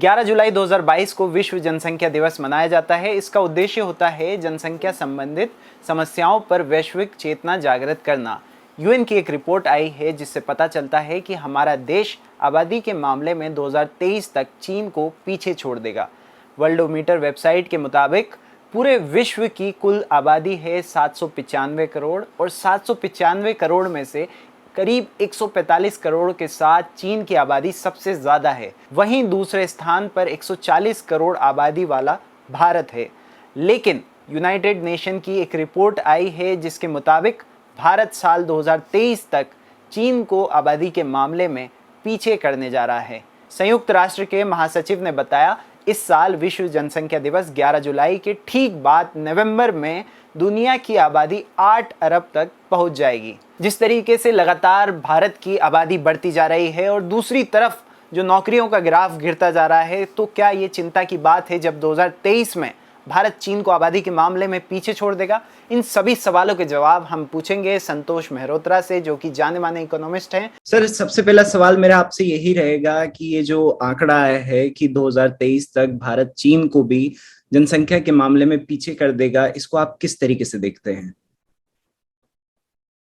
11 जुलाई 2022 को विश्व जनसंख्या दिवस मनाया जाता है। इसका उद्देश्य होता है जनसंख्या संबंधित समस्याओं पर वैश्विक चेतना जागृत करना। यूएन की एक रिपोर्ट आई है जिससे पता चलता है कि हमारा देश आबादी के मामले में 2023 तक चीन को पीछे छोड़ देगा। वर्ल्डोमीटर वेबसाइट के मुताबिक पूरे विश्व की कुल आबादी है 795 करोड़ और 795 करोड़ में से करीब 145 करोड़ के साथ चीन की आबादी सबसे ज़्यादा है। वहीं दूसरे स्थान पर 140 करोड़ आबादी वाला भारत है। लेकिन यूनाइटेड नेशन की एक रिपोर्ट आई है जिसके मुताबिक भारत साल 2023 तक चीन को आबादी के मामले में पीछे करने जा रहा है। संयुक्त राष्ट्र के महासचिव ने बताया, इस साल विश्व जनसंख्या दिवस 11 जुलाई के ठीक बाद नवंबर में दुनिया की आबादी 8 अरब तक पहुंच जाएगी। जिस तरीके से लगातार भारत की आबादी बढ़ती जा रही है और दूसरी तरफ जो नौकरियों का ग्राफ गिरता जा रहा है, तो क्या ये चिंता की बात है जब 2023 में भारत चीन को आबादी के मामले में पीछे छोड़ देगा? इन सभी सवालों के जवाब हम पूछेंगे संतोष मेहरोत्रा से, जो कि जाने माने इकोनॉमिस्ट हैं। सर, सबसे पहला सवाल मेरा आपसे यही रहेगा कि ये जो आंकड़ा है कि 2023 तक भारत चीन को भी जनसंख्या के मामले में पीछे कर देगा, इसको आप किस तरीके से देखते हैं?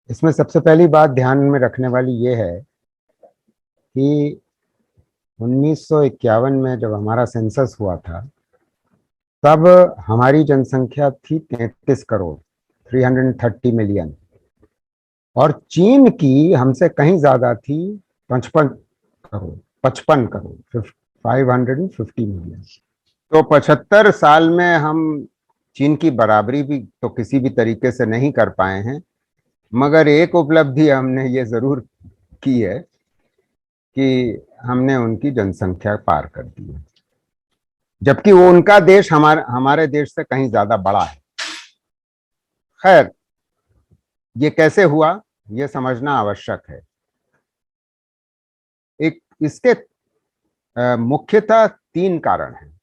इसमें सबसे पहली बात ध्यान में रखने वाली ये है कि 1951 में जब हमारा सेंसस हुआ था, तब हमारी जनसंख्या थी 33 करोड़ 330 मिलियन, और चीन की हमसे कहीं ज्यादा थी 55 करोड़ 550 मिलियन। तो 75 साल में हम चीन की बराबरी भी तो किसी भी तरीके से नहीं कर पाए हैं, मगर एक उपलब्धि हमने ये जरूर की है कि हमने उनकी जनसंख्या पार कर दी है, जबकि वो उनका देश हमारे देश से कहीं ज्यादा बड़ा है। खैर, ये कैसे हुआ ये समझना आवश्यक है। इसके मुख्यतः 3 कारण हैं,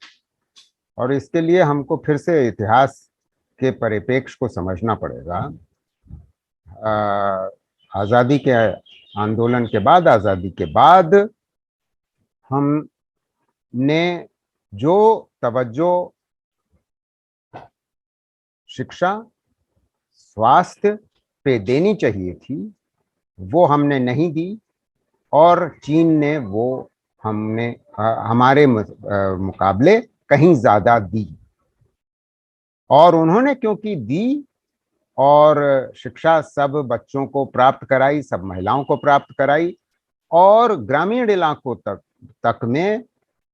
और इसके लिए हमको फिर से इतिहास के परिप्रेक्ष्य को समझना पड़ेगा। आज़ादी के आंदोलन के बाद, आज़ादी के बाद हमने जो तवज्जो शिक्षा, स्वास्थ्य पे देनी चाहिए थी वो हमने नहीं दी, और चीन ने वो हमारे मुकाबले कहीं ज्यादा दी। और उन्होंने क्योंकि दी और शिक्षा सब बच्चों को प्राप्त कराई, सब महिलाओं को प्राप्त कराई, और ग्रामीण इलाकों तक में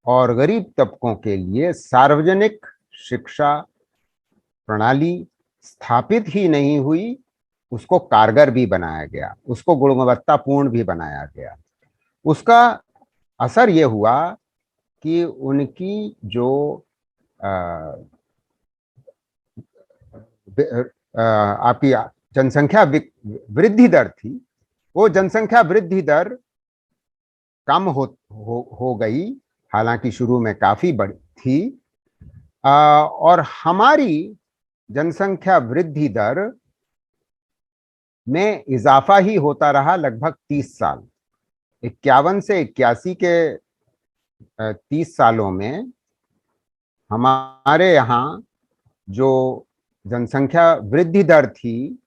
और गरीब तबकों के लिए सार्वजनिक शिक्षा प्रणाली स्थापित ही नहीं हुई, उसको कारगर भी बनाया गया, उसको गुणवत्तापूर्ण भी बनाया गया। उसका असर ये हुआ कि उनकी जो आपकी जनसंख्या वृद्धि दर थी, वो जनसंख्या वृद्धि दर कम हो गई, हालांकि शुरू में काफी बड़ी थी। और हमारी जनसंख्या वृद्धि दर में इजाफा ही होता रहा लगभग 30 साल। 51 से 81 के 30 सालों में हमारे यहाँ जो जनसंख्या वृद्धि दर थी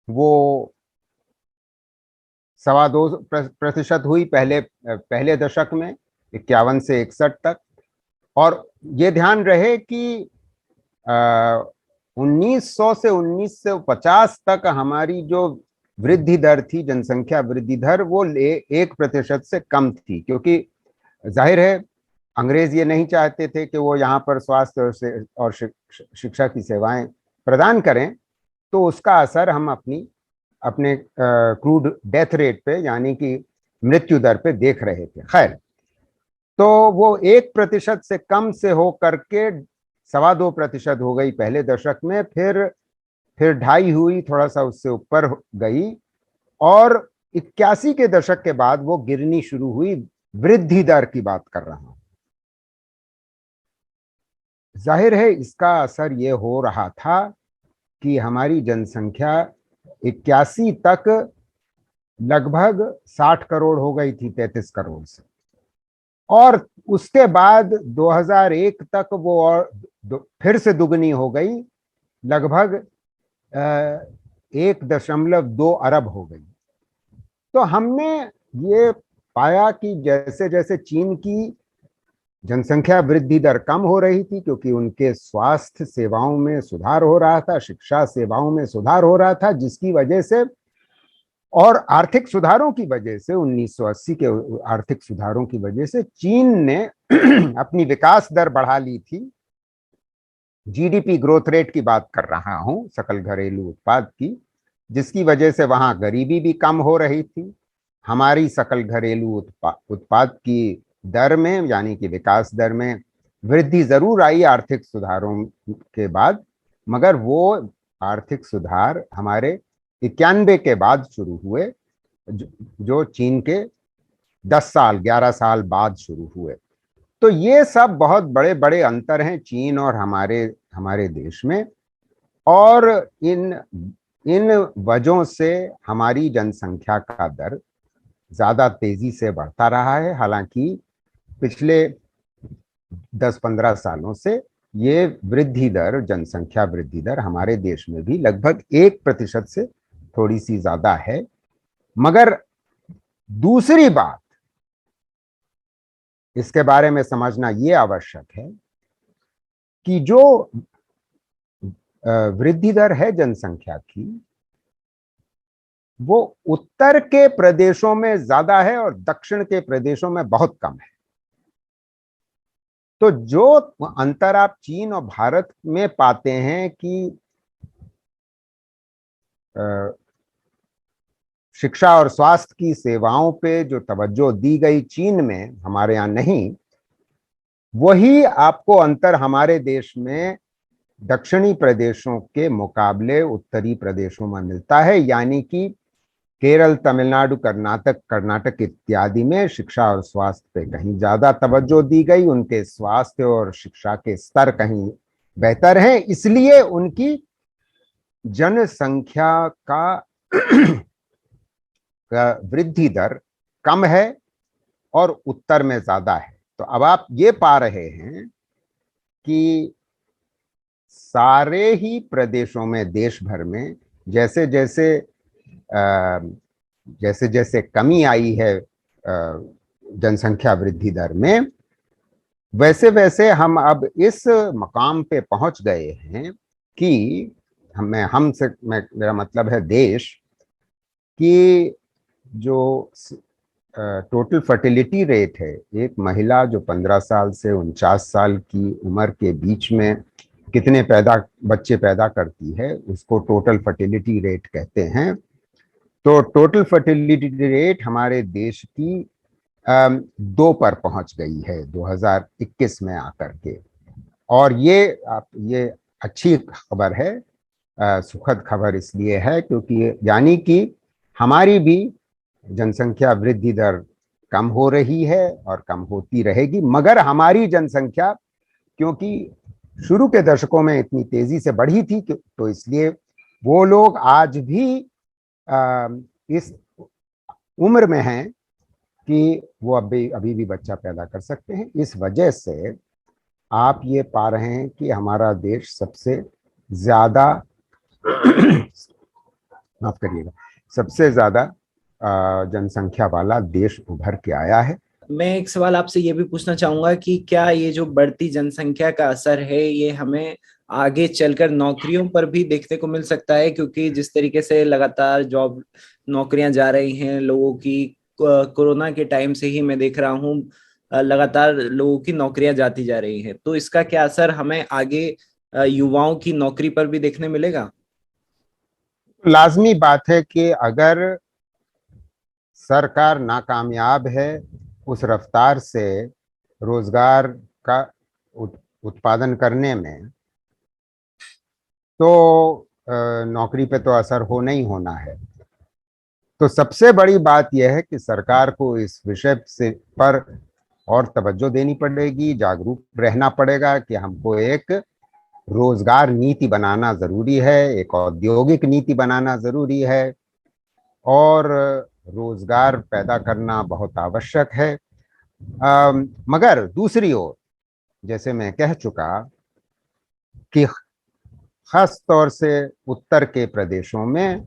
वो 2.25% हुई पहले दशक में, 51 से 61 तक। और ये ध्यान रहे कि 1900 से 1950 तक हमारी जो वृद्धि दर थी, जनसंख्या वृद्धि दर, वो 1% से कम थी, क्योंकि जाहिर है अंग्रेज ये नहीं चाहते थे कि वो यहाँ पर स्वास्थ्य और शिक्षा की सेवाएं प्रदान करें, तो उसका असर हम अपने क्रूड डेथ रेट पे, यानी कि मृत्यु दर पे देख रहे थे। खैर, तो वो 1% से कम से हो करके 2.25% हो गई पहले दशक में, फिर 2.5 हुई, थोड़ा सा उससे ऊपर गई, और 81 के दशक के बाद वो गिरनी शुरू हुई। वृद्धि दर की बात कर रहा हूं। जाहिर है इसका असर ये हो रहा था कि हमारी जनसंख्या 81 तक लगभग 60 करोड़ हो गई थी 33 करोड़ से, और उसके बाद 2001 तक वो और फिर से दुगनी हो गई, लगभग 1.2 अरब हो गई। तो हमने ये पाया कि जैसे जैसे चीन की जनसंख्या वृद्धि दर कम हो रही थी, क्योंकि उनके स्वास्थ्य सेवाओं में सुधार हो रहा था, शिक्षा सेवाओं में सुधार हो रहा था, जिसकी वजह से और आर्थिक सुधारों की वजह से 1980 के आर्थिक सुधारों की वजह से चीन ने अपनी विकास दर बढ़ा ली थी। जीडीपी ग्रोथ रेट की बात कर रहा हूं, सकल घरेलू उत्पाद की, जिसकी वजह से वहां गरीबी भी कम हो रही थी। हमारी सकल घरेलू उत्पाद की दर में, यानी कि विकास दर में वृद्धि जरूर आई आर्थिक सुधारों के बाद, मगर वो आर्थिक सुधार हमारे 91 के बाद शुरू हुए, जो चीन के 10 साल 11 साल बाद शुरू हुए। तो ये सब बहुत बड़े बड़े अंतर हैं चीन और हमारे हमारे देश में, और इन इन वजहों से हमारी जनसंख्या का दर ज्यादा तेजी से बढ़ता रहा है। हालांकि पिछले 10-15 सालों से ये वृद्धि दर, जनसंख्या वृद्धि दर हमारे देश में भी लगभग 1% से थोड़ी सी ज्यादा है। मगर दूसरी बात इसके बारे में समझना ये आवश्यक है कि जो वृद्धि दर है जनसंख्या की, वो उत्तर के प्रदेशों में ज्यादा है और दक्षिण के प्रदेशों में बहुत कम है। तो जो अंतर आप चीन और भारत में पाते हैं कि शिक्षा और स्वास्थ्य की सेवाओं पे जो तवज्जो दी गई चीन में, हमारे यहाँ नहीं, वही आपको अंतर हमारे देश में दक्षिणी प्रदेशों के मुकाबले उत्तरी प्रदेशों में मिलता है। यानी कि केरल, तमिलनाडु, कर्नाटक इत्यादि में शिक्षा और स्वास्थ्य पे कहीं ज्यादा तवज्जो दी गई, उनके स्वास्थ्य और शिक्षा के स्तर कहीं बेहतर हैं, इसलिए उनकी जनसंख्या का वृद्धि दर कम है और उत्तर में ज्यादा है। तो अब आप ये पा रहे हैं कि सारे ही प्रदेशों में, देश भर में जैसे जैसे जैसे जैसे कमी आई है जनसंख्या वृद्धि दर में, वैसे वैसे हम अब इस मकाम पे पहुंच गए हैं कि मेरा मतलब है देश, कि जो टोटल फर्टिलिटी रेट है, एक महिला जो 15 साल से 49 साल की उम्र के बीच में कितने बच्चे पैदा करती है, उसको टोटल फर्टिलिटी रेट कहते हैं। तो टोटल फर्टिलिटी रेट हमारे देश की 2 पर पहुंच गई है 2021 में आकर के। और ये अच्छी खबर है, सुखद खबर इसलिए है क्योंकि यानी कि हमारी भी जनसंख्या वृद्धि दर कम हो रही है और कम होती रहेगी। मगर हमारी जनसंख्या क्योंकि शुरू के दशकों में इतनी तेजी से बढ़ी थी, तो इसलिए वो लोग आज भी इस उम्र में हैं कि वो अभी भी बच्चा पैदा कर सकते हैं। इस वजह से आप ये पा रहे हैं कि हमारा देश सबसे ज्यादा माफ करिएगा, सबसे ज्यादा जनसंख्या वाला देश उभर के आया है। मैं एक सवाल आपसे ये भी पूछना चाहूंगा कि क्या ये जो बढ़ती जनसंख्या का असर है, ये हमें आगे चलकर नौकरियों पर भी देखने को मिल सकता है? क्योंकि जिस तरीके से लगातार जॉब नौकरियां जा रही हैं लोगों की, कोरोना के टाइम से ही मैं देख रहा हूँ लगातार लोगों की नौकरियां जाती जा रही हैं, तो इसका क्या असर हमें आगे युवाओं की नौकरी पर भी देखने मिलेगा? लाजमी बात है कि अगर सरकार नाकामयाब है उस रफ्तार से रोजगार का उत्पादन करने में, तो नौकरी पे तो असर होना ही होना है। तो सबसे बड़ी बात यह है कि सरकार को इस विषय से पर और तवज्जो देनी पड़ेगी, जागरूक रहना पड़ेगा कि हमको एक रोजगार नीति बनाना जरूरी है, एक औद्योगिक नीति बनाना जरूरी है, और रोजगार पैदा करना बहुत आवश्यक है। मगर दूसरी ओर जैसे मैं कह चुका कि खास तौर से उत्तर के प्रदेशों में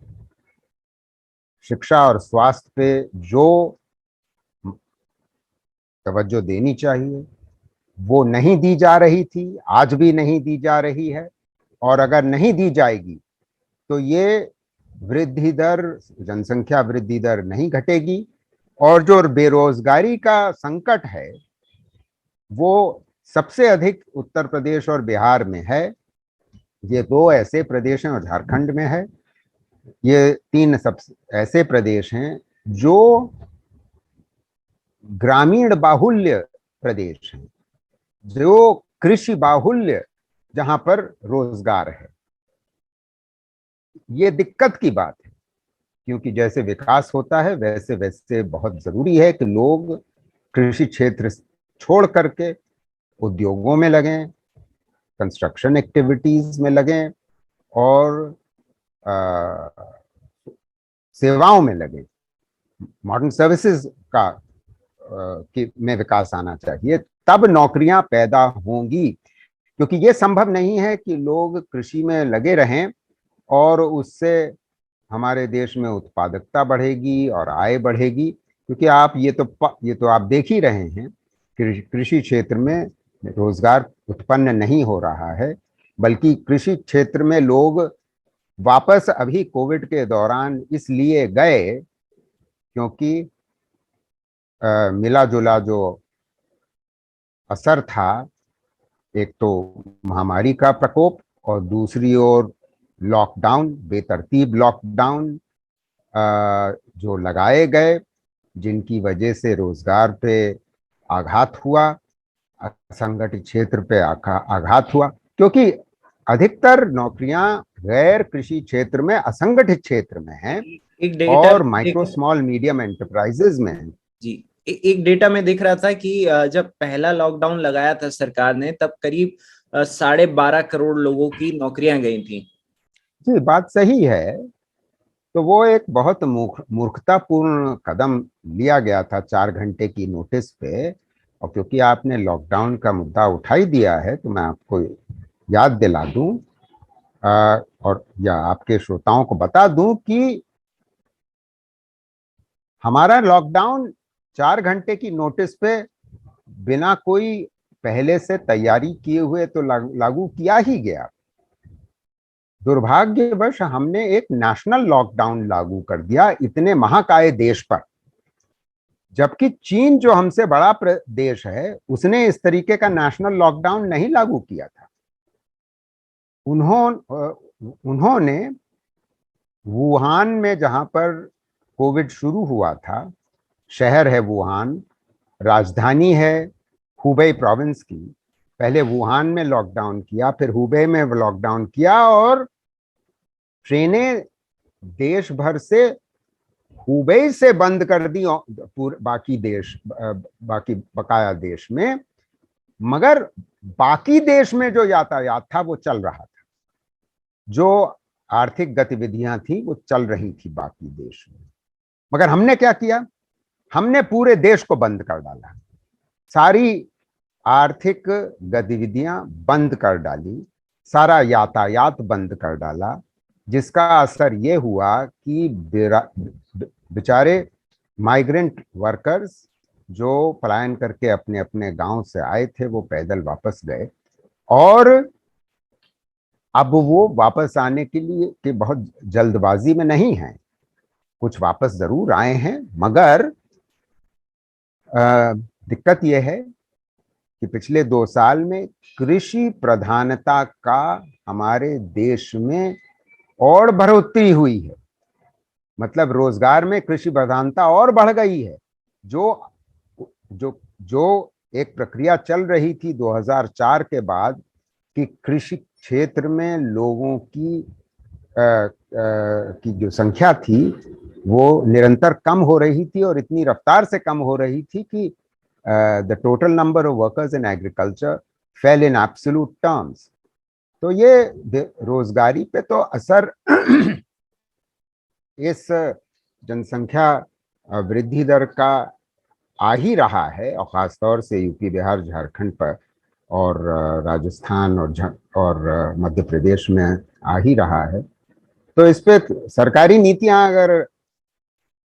शिक्षा और स्वास्थ्य पे जो तवज्जो देनी चाहिए वो नहीं दी जा रही थी, आज भी नहीं दी जा रही है। और अगर नहीं दी जाएगी तो ये वृद्धि दर, जनसंख्या वृद्धि दर नहीं घटेगी। और जो बेरोजगारी का संकट है वो सबसे अधिक उत्तर प्रदेश और बिहार में है। ये दो ऐसे प्रदेश हैं, और झारखंड में है। ये तीन सब ऐसे प्रदेश हैं जो ग्रामीण बाहुल्य प्रदेश हैं, जो कृषि बाहुल्य, जहां पर रोजगार है। ये दिक्कत की बात है, क्योंकि जैसे विकास होता है वैसे वैसे बहुत जरूरी है कि लोग कृषि क्षेत्र छोड़ करके उद्योगों में लगें, कंस्ट्रक्शन एक्टिविटीज में लगें, और सेवाओं में लगें। मॉडर्न सर्विसेज का में विकास आना चाहिए, तब नौकरियां पैदा होंगी। क्योंकि ये संभव नहीं है कि लोग कृषि में लगे रहें और उससे हमारे देश में उत्पादकता बढ़ेगी और आय बढ़ेगी। क्योंकि आप ये तो आप देख ही रहे हैं, कृषि क्षेत्र में रोजगार उत्पन्न नहीं हो रहा है, बल्कि कृषि क्षेत्र में लोग वापस अभी कोविड के दौरान इसलिए गए क्योंकि मिला जुला जो असर था, एक तो महामारी का प्रकोप और दूसरी ओर लॉकडाउन, बेतरतीब लॉकडाउन जो लगाए गए, जिनकी वजह से रोजगार पे आघात हुआ, असंगठित क्षेत्र पे आघात हुआ। क्योंकि अधिकतर नौकरियां गैर कृषि क्षेत्र में, असंगठित क्षेत्र में हैं, एक डेटा और माइक्रो स्मॉल मीडियम एंटरप्राइजेज में हैं। जी, एक डेटा में दिख रहा था कि जब पहला लॉकडाउन लगाया था सरकार ने, तब करीब 12.5 करोड़ लोगों की नौकरियां गई थी। जी, बात सही है। तो वो एक बहुत मूर्खतापूर्ण कदम लिया गया था 4 घंटे की नोटिस पे। और क्योंकि आपने लॉकडाउन का मुद्दा उठा ही दिया है तो मैं आपको याद दिला दूं, और या आपके श्रोताओं को बता दूं कि हमारा लॉकडाउन 4 घंटे की नोटिस पे बिना कोई पहले से तैयारी किए हुए तो लागू किया ही गया। दुर्भाग्यवश हमने एक नेशनल लॉकडाउन लागू कर दिया इतने महाकाय देश पर, जबकि चीन जो हमसे बड़ा देश है उसने इस तरीके का नेशनल लॉकडाउन नहीं लागू किया था। उन्होंने वुहान में, जहां पर कोविड शुरू हुआ था, शहर है वुहान, राजधानी है हुबेई प्रोविंस की, पहले वुहान में लॉकडाउन किया, फिर हुबेई में लॉकडाउन किया, और ट्रेनें देश भर से हुबेई से बंद कर दी बाकी बकाया देश में। मगर बाकी देश में जो यातायात था वो चल रहा था, जो आर्थिक गतिविधियां थी वो चल रही थी बाकी देश में। मगर हमने क्या किया, हमने पूरे देश को बंद कर डाला, सारी आर्थिक गतिविधियां बंद कर डाली, सारा यातायात बंद कर डाला, जिसका असर ये हुआ कि बेचारे माइग्रेंट वर्कर्स जो पलायन करके अपने अपने गांव से आए थे वो पैदल वापस गए, और अब वो वापस आने के लिए कि बहुत जल्दबाजी में नहीं है, कुछ वापस जरूर आए हैं। मगर दिक्कत यह है कि पिछले 2 साल में कृषि प्रधानता का हमारे देश में और बढ़ोतरी हुई है। मतलब रोजगार में कृषि प्रधानता और बढ़ गई है। जो जो जो एक प्रक्रिया चल रही थी 2004 के बाद कि कृषि क्षेत्र में लोगों की जो संख्या थी वो निरंतर कम हो रही थी, और इतनी रफ्तार से कम हो रही थी कि the total number of workers in agriculture fail in absolute terms. तो ये रोजगारी पे तो असर इस जनसंख्या वृद्धि दर का आ ही रहा है, और ख़ासतौर से यूपी, बिहार, झारखंड पर, और राजस्थान और मध्य प्रदेश में आ ही रहा है। तो इस पे सरकारी नीतियां अगर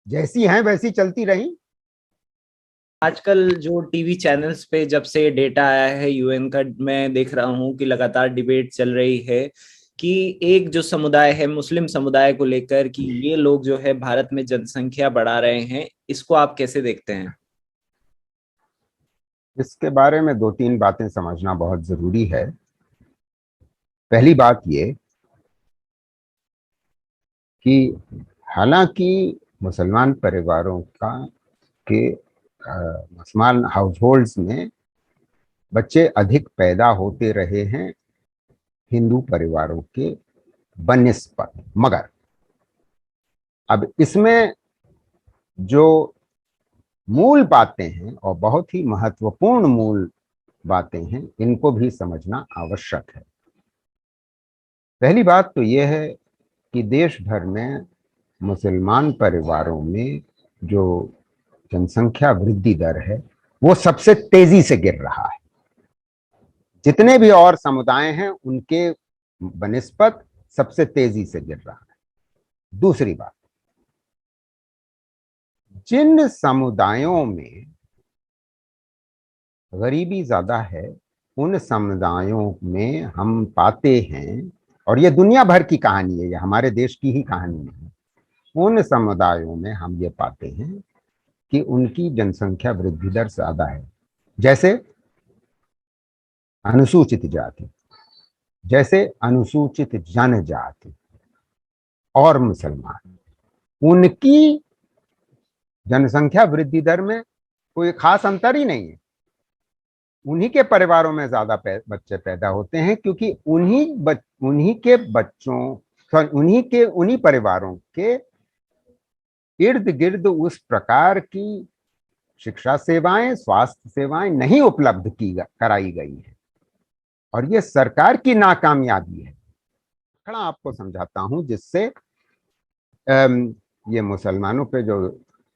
जैसी हैं वैसी चलती रही। आजकल जो टीवी चैनल्स पे जब से डेटा आया है यूएन का, मैं देख रहा हूँ कि लगातार डिबेट चल रही है कि एक जो समुदाय है मुस्लिम समुदाय को लेकर, कि ये लोग जो है भारत में जनसंख्या बढ़ा रहे हैं, इसको आप कैसे देखते हैं? इसके बारे में दो तीन बातें समझना बहुत जरूरी है। पहली बात ये कि हालांकि मुसलमान परिवारों का के मुसलमान हाउसहोल्ड्स में बच्चे अधिक पैदा होते रहे हैं हिंदू परिवारों के बनिस्बत, मगर अब इसमें जो मूल बातें हैं और बहुत ही महत्वपूर्ण मूल बातें हैं, इनको भी समझना आवश्यक है। पहली बात तो यह है कि देश भर में मुसलमान परिवारों में जो जनसंख्या वृद्धि दर है वो सबसे तेजी से गिर रहा है। जितने भी और समुदाय हैं उनके बनिस्बत सबसे तेजी से गिर रहा है। दूसरी बात, जिन समुदायों में गरीबी ज्यादा है उन समुदायों में हम पाते हैं, और ये दुनिया भर की कहानी है, ये हमारे देश की ही कहानी नहीं, उन समुदायों में हम ये पाते हैं कि उनकी जनसंख्या वृद्धि दर ज्यादा है। जैसे अनुसूचित जाति, जैसे अनुसूचित जनजाति और मुसलमान, उनकी जनसंख्या वृद्धि दर में कोई खास अंतर ही नहीं है। उन्हीं के परिवारों में ज्यादा बच्चे पैदा होते हैं, क्योंकि उन्हीं परिवारों के इर्द गिर्द उस प्रकार की शिक्षा सेवाएं, स्वास्थ्य सेवाएं नहीं उपलब्ध कराई गई है, और ये सरकार की नाकामयाबी है। खड़ा आपको समझाता हूं जिससे ये मुसलमानों पे जो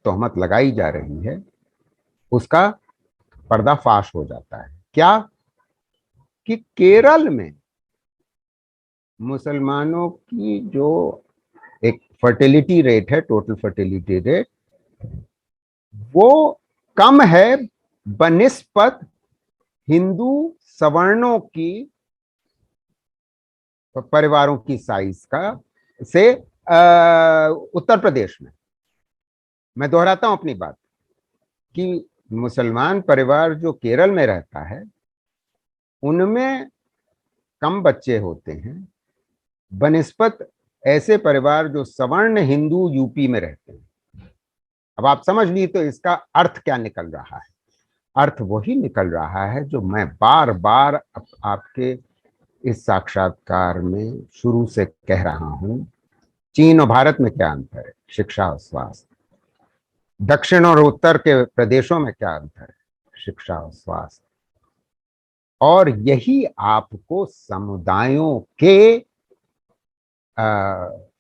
तोहमत लगाई जा रही है उसका पर्दाफाश हो जाता है। क्या कि केरल में मुसलमानों की जो एक फर्टिलिटी रेट है, टोटल फर्टिलिटी रेट, वो कम है बनिस्बत हिंदू सवर्णों की परिवारों की साइज का से उत्तर प्रदेश में। मैं दोहराता हूं अपनी बात कि मुसलमान परिवार जो केरल में रहता है उनमें कम बच्चे होते हैं बनिस्बत ऐसे परिवार जो सवर्ण हिंदू यूपी में रहते हैं। अब आप समझ ली तो इसका अर्थ क्या निकल रहा है? अर्थ वही निकल रहा है जो मैं बार बार आपके इस साक्षात्कार में शुरू से कह रहा हूं। चीन और भारत में क्या अंतर है? शिक्षा और स्वास्थ्य। दक्षिण और उत्तर के प्रदेशों में क्या अंतर है? शिक्षा और स्वास्थ्य। और यही आपको समुदायों के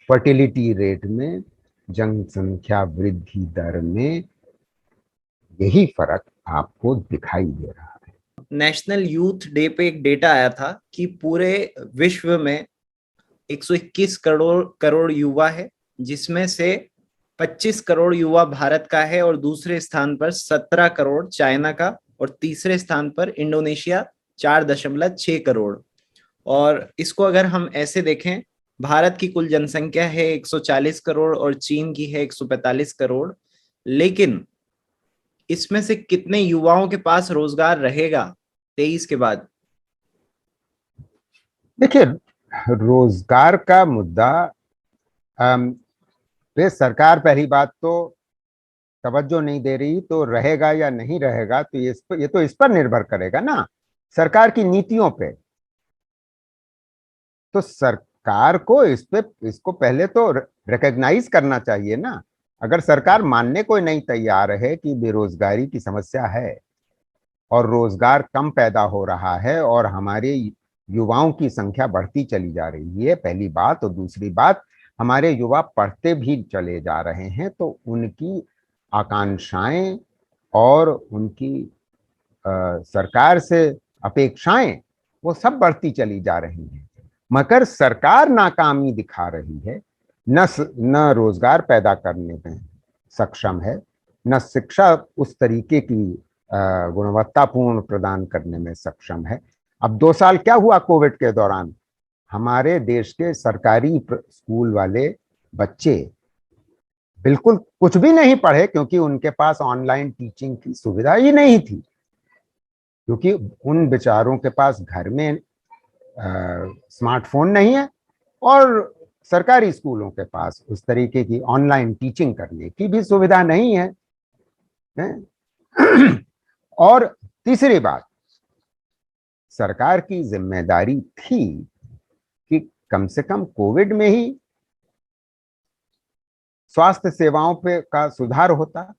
फर्टिलिटी रेट में, जनसंख्या वृद्धि दर में, यही फर्क आपको दिखाई दे रहा है। नेशनल यूथ डे पे एक डेटा आया था कि पूरे विश्व में 121 करोड़ करोड़ युवा है, जिसमें से 25 करोड़ युवा भारत का है, और दूसरे स्थान पर 17 करोड़ चाइना का, और तीसरे स्थान पर इंडोनेशिया 4.6 करोड़। और इसको अगर हम ऐसे देखें, भारत की कुल जनसंख्या है 140 करोड़ और चीन की है 145 करोड़, लेकिन इसमें से कितने युवाओं के पास रोजगार रहेगा 23 के बाद? देखिए, रोजगार का मुद्दा पे सरकार पहली बात तो तवज्जो नहीं दे रही, तो रहेगा या नहीं रहेगा तो ये तो इस पर निर्भर करेगा ना, सरकार की नीतियों पे। तो सरकार को इसको पहले तो रिकॉग्नाइज करना चाहिए ना। अगर सरकार मानने को नहीं तैयार है कि बेरोजगारी की समस्या है और रोजगार कम पैदा हो रहा है और हमारे युवाओं की संख्या बढ़ती चली जा रही है, पहली बात। और दूसरी बात, हमारे युवा पढ़ते भी चले जा रहे हैं, तो उनकी आकांक्षाएं और उनकी सरकार से अपेक्षाएं वो सब बढ़ती चली जा रही हैं, मगर सरकार नाकामी दिखा रही है। न रोजगार पैदा करने में सक्षम है, न शिक्षा उस तरीके की गुणवत्तापूर्ण प्रदान करने में सक्षम है। अब 2 साल क्या हुआ कोविड के दौरान, हमारे देश के सरकारी स्कूल वाले बच्चे बिल्कुल कुछ भी नहीं पढ़े, क्योंकि उनके पास ऑनलाइन टीचिंग की सुविधा ही नहीं थी, क्योंकि उन बेचारों के पास घर में स्मार्टफोन नहीं है और सरकारी स्कूलों के पास उस तरीके की ऑनलाइन टीचिंग करने की भी सुविधा नहीं है, है? और तीसरी बात, सरकार की जिम्मेदारी थी कि कम से कम कोविड में ही स्वास्थ्य सेवाओं पे का सुधार होता,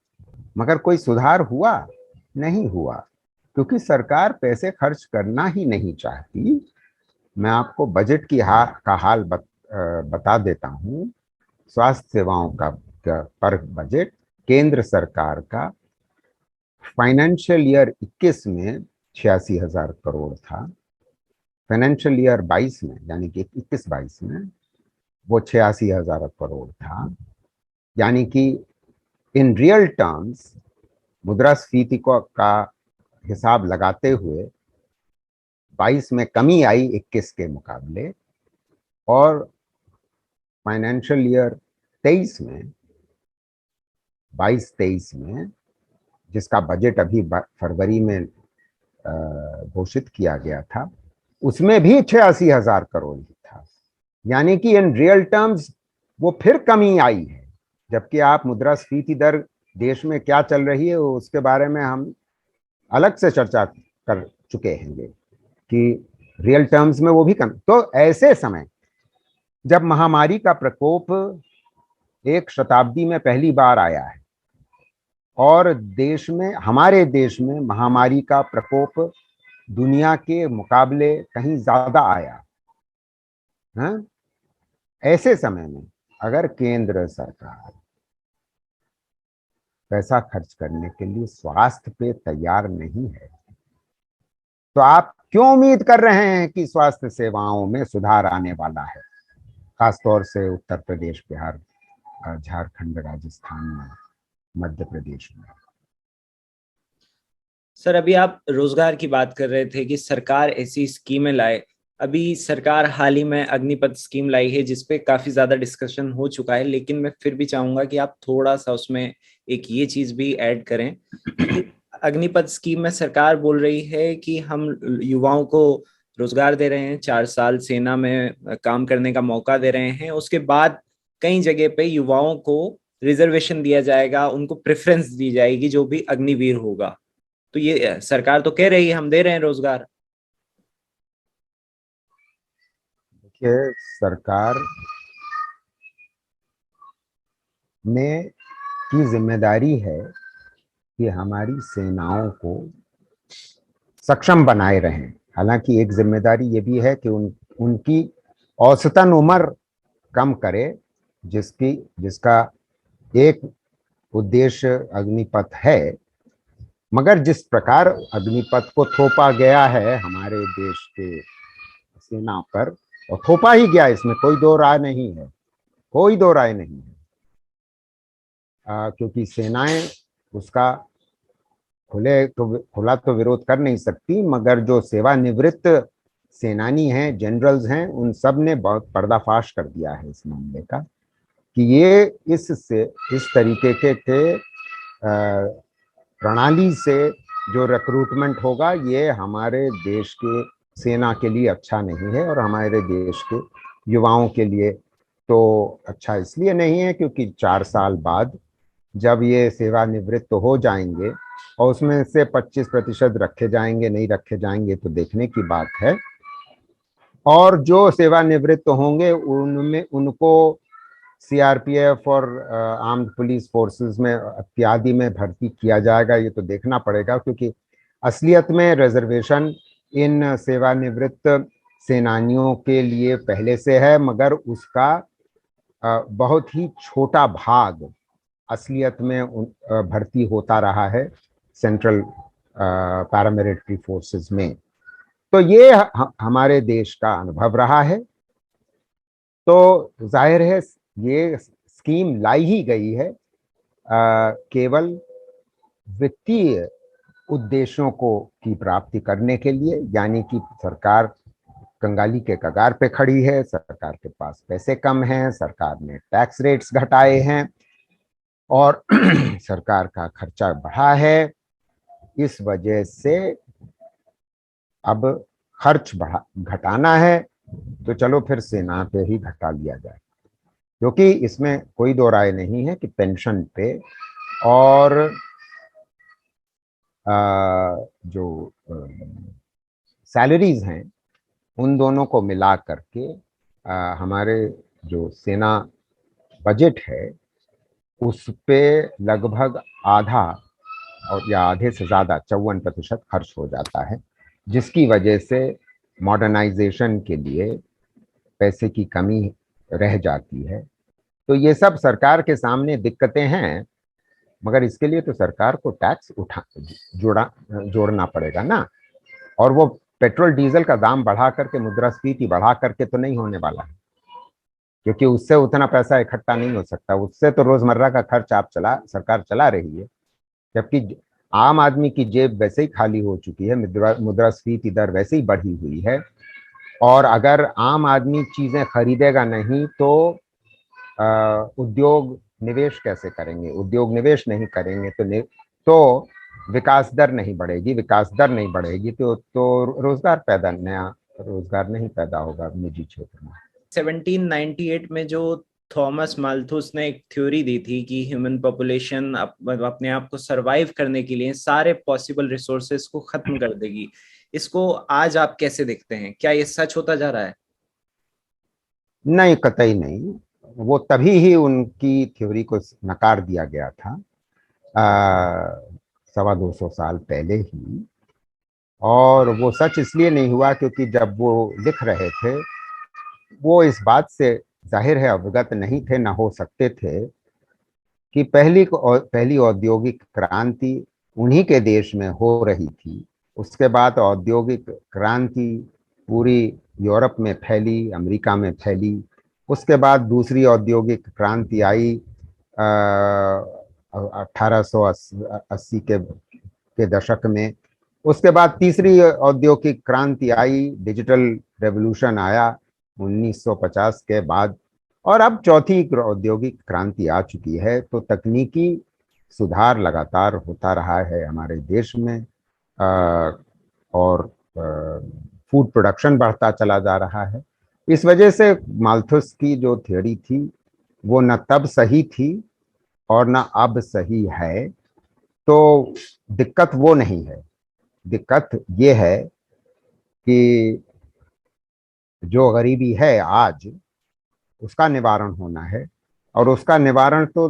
मगर कोई सुधार हुआ नहीं हुआ, क्योंकि सरकार पैसे खर्च करना ही नहीं चाहती। मैं आपको बजट की का हाल बता देता हूं। स्वास्थ्य सेवाओं का पर बजट केंद्र सरकार का फाइनेंशियल ईयर 21 में 86,000 करोड़ था, फाइनेंशियल ईयर 22 में यानी कि 21-22 में वो 86,000 करोड़ था। यानी कि इन रियल टर्म्स मुद्रास्फीति को का हिसाब लगाते हुए 22 में कमी आई 21 के मुकाबले, और फाइनेंशियल ईयर 23 में 22-23 में जिसका बजट अभी फरवरी में घोषित किया गया था, उसमें भी 86,000 करोड़ ही था। यानी कि इन रियल टर्म्स वो फिर कमी आई है, जबकि आप मुद्रास्फीति दर देश में क्या चल रही है उसके बारे में हम अलग से चर्चा कर चुके हैं कि रियल टर्म्स में वो भी कम। तो ऐसे समय जब महामारी का प्रकोप एक शताब्दी में पहली बार आया है और देश में, हमारे देश में महामारी का प्रकोप दुनिया के मुकाबले कहीं ज्यादा आया है, ऐसे समय में अगर केंद्र सरकार पैसा खर्च करने के लिए स्वास्थ्य पे तैयार नहीं है, तो आप क्यों उम्मीद कर रहे हैं कि स्वास्थ्य सेवाओं में सुधार आने वाला है, खासतौर से उत्तर प्रदेश, बिहार, झारखंड, राजस्थान में, मध्य प्रदेश में। सर, अभी आप रोजगार की बात कर रहे थे कि सरकार ऐसी स्कीमें लाए। अभी सरकार हाल ही में अग्निपथ स्कीम लाई है, जिसपे काफी ज्यादा डिस्कशन हो चुका है, लेकिन मैं फिर भी चाहूंगा कि आप थोड़ा सा उसमें एक ये चीज भी ऐड करें कि अग्निपथ स्कीम में सरकार बोल रही है कि हम युवाओं को रोजगार दे रहे हैं, 4 साल सेना में काम करने का मौका दे रहे हैं, उसके बाद कई जगह पे युवाओं को रिजर्वेशन दिया जाएगा, उनको प्रेफरेंस दी जाएगी जो भी अग्निवीर होगा। तो ये सरकार तो कह रही है हम दे रहे हैं रोजगार। देखिए, सरकार ने की जिम्मेदारी है कि हमारी सेनाओं को सक्षम बनाए रहें। हालांकि एक जिम्मेदारी ये भी है कि उनकी औसतन उम्र कम करे, जिसका एक उद्देश्य अग्निपथ है। मगर जिस प्रकार अग्निपथ को थोपा गया है हमारे देश के सेना पर, और थोपा ही गया, इसमें कोई दो राय नहीं है, कोई दो राय नहीं है, क्योंकि सेनाएं उसका खुला तो विरोध कर नहीं सकती, मगर जो सेवानिवृत्त सेनानी हैं, जनरल्स हैं, उन सब ने बहुत पर्दाफाश कर दिया है इस मामले का कि ये इस तरीके के प्रणाली से जो रिक्रूटमेंट होगा ये हमारे देश के सेना के लिए अच्छा नहीं है, और हमारे देश के युवाओं के लिए तो अच्छा इसलिए नहीं है क्योंकि 4 साल बाद जब ये सेवानिवृत्त हो जाएंगे और उसमें से 25% रखे जाएंगे नहीं रखे जाएंगे तो देखने की बात है, और जो सेवानिवृत्त होंगे उनमें उनको सीआरपीएफ और आर्म्ड पुलिस फोर्सेस में इत्यादि में भर्ती किया जाएगा, ये तो देखना पड़ेगा, क्योंकि असलियत में रिजर्वेशन इन सेवानिवृत्त सेनानियों के लिए पहले से है, मगर उसका बहुत ही छोटा भाग असलियत में भर्ती होता रहा है। सेंट्रल पैरामिलिट्री फोर्सेस में। तो ये हमारे देश का अनुभव रहा है। तो जाहिर है ये स्कीम लाई ही गई है केवल वित्तीय उद्देश्यों को की प्राप्ति करने के लिए, यानी कि सरकार कंगाली के कगार पे खड़ी है, सरकार के पास पैसे कम हैं, सरकार ने टैक्स रेट्स घटाए हैं और सरकार का खर्चा बढ़ा है। इस वजह से अब खर्च घटाना है तो चलो फिर सेना पे ही घटा लिया जाए, क्योंकि इसमें कोई दो राय नहीं है कि पेंशन पे और जो सैलरीज हैं उन दोनों को मिला करके हमारे जो सेना बजट है उस पे लगभग आधा और या आधे से ज़्यादा 54% खर्च हो जाता है, जिसकी वजह से मॉडर्नाइजेशन के लिए पैसे की कमी रह जाती है। तो ये सब सरकार के सामने दिक्कतें हैं, मगर इसके लिए तो सरकार को टैक्स जोड़ना पड़ेगा ना। और वो पेट्रोल डीजल का दाम बढ़ा करके, मुद्रास्फीति बढ़ा करके तो नहीं होने वाला है, क्योंकि उससे उतना पैसा इकट्ठा नहीं हो सकता। उससे तो रोजमर्रा का खर्च सरकार चला रही है, जबकि आम आदमी की जेब वैसे ही खाली हो चुकी है, मुद्रास्फीति दर वैसे ही बढ़ी हुई है। और अगर आम आदमी चीजें खरीदेगा नहीं तो उद्योग निवेश कैसे करेंगे? उद्योग निवेश नहीं करेंगे तो विकास दर नहीं बढ़ेगी, विकास दर नहीं बढ़ेगी तो नया रोजगार नहीं पैदा होगा निजी क्षेत्र में। 1798 में जो थॉमस माल्थस ने एक थ्योरी दी थी कि ह्यूमन पॉपुलेशन अपने आप को सरवाइव करने के लिए सारे पॉसिबल रिसोर्सेस को खत्म कर देगी, इसको आज आप कैसे देखते हैं? क्या ये सच होता जा रहा है? नहीं, कतई नहीं। वो तभी ही उनकी थ्योरी को नकार दिया गया था 250 साल पहले ही। और वो सच इसलिए नहीं हुआ क्योंकि जब वो लिख रहे थे वो इस बात से जाहिर है अवगत नहीं थे, ना हो सकते थे, कि पहली औद्योगिक क्रांति उन्हीं के देश में हो रही थी। उसके बाद औद्योगिक क्रांति पूरी यूरोप में फैली, अमेरिका में फैली। उसके बाद दूसरी औद्योगिक क्रांति आई 1880 के दशक में। उसके बाद तीसरी औद्योगिक क्रांति आई, डिजिटल रेवोल्यूशन आया 1950 के बाद। और अब चौथी औद्योगिक क्रांति आ चुकी है। तो तकनीकी सुधार लगातार होता रहा है हमारे देश में और फूड प्रोडक्शन बढ़ता चला जा रहा है। इस वजह से माल्थस की जो थ्योरी थी वो न तब सही थी और न अब सही है। तो दिक्कत वो नहीं है, दिक्कत ये है कि जो गरीबी है आज उसका निवारण होना है। और उसका निवारण तो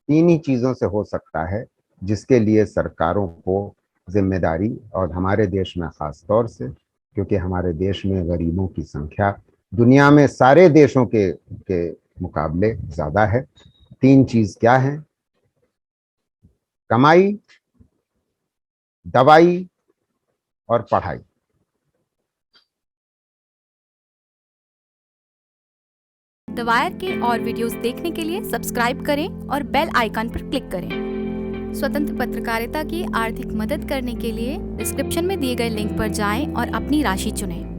तीन ही चीज़ों से हो सकता है, जिसके लिए सरकारों को जिम्मेदारी, और हमारे देश में ख़ास तौर से, क्योंकि हमारे देश में गरीबों की संख्या दुनिया में सारे देशों के मुकाबले ज़्यादा है। तीन चीज़ क्या है? कमाई, दवाई और पढ़ाई। द वायर के और वीडियोस देखने के लिए सब्सक्राइब करें और बेल आइकन पर क्लिक करें। स्वतंत्र पत्रकारिता की आर्थिक मदद करने के लिए डिस्क्रिप्शन में दिए गए लिंक पर जाएं और अपनी राशि चुनें।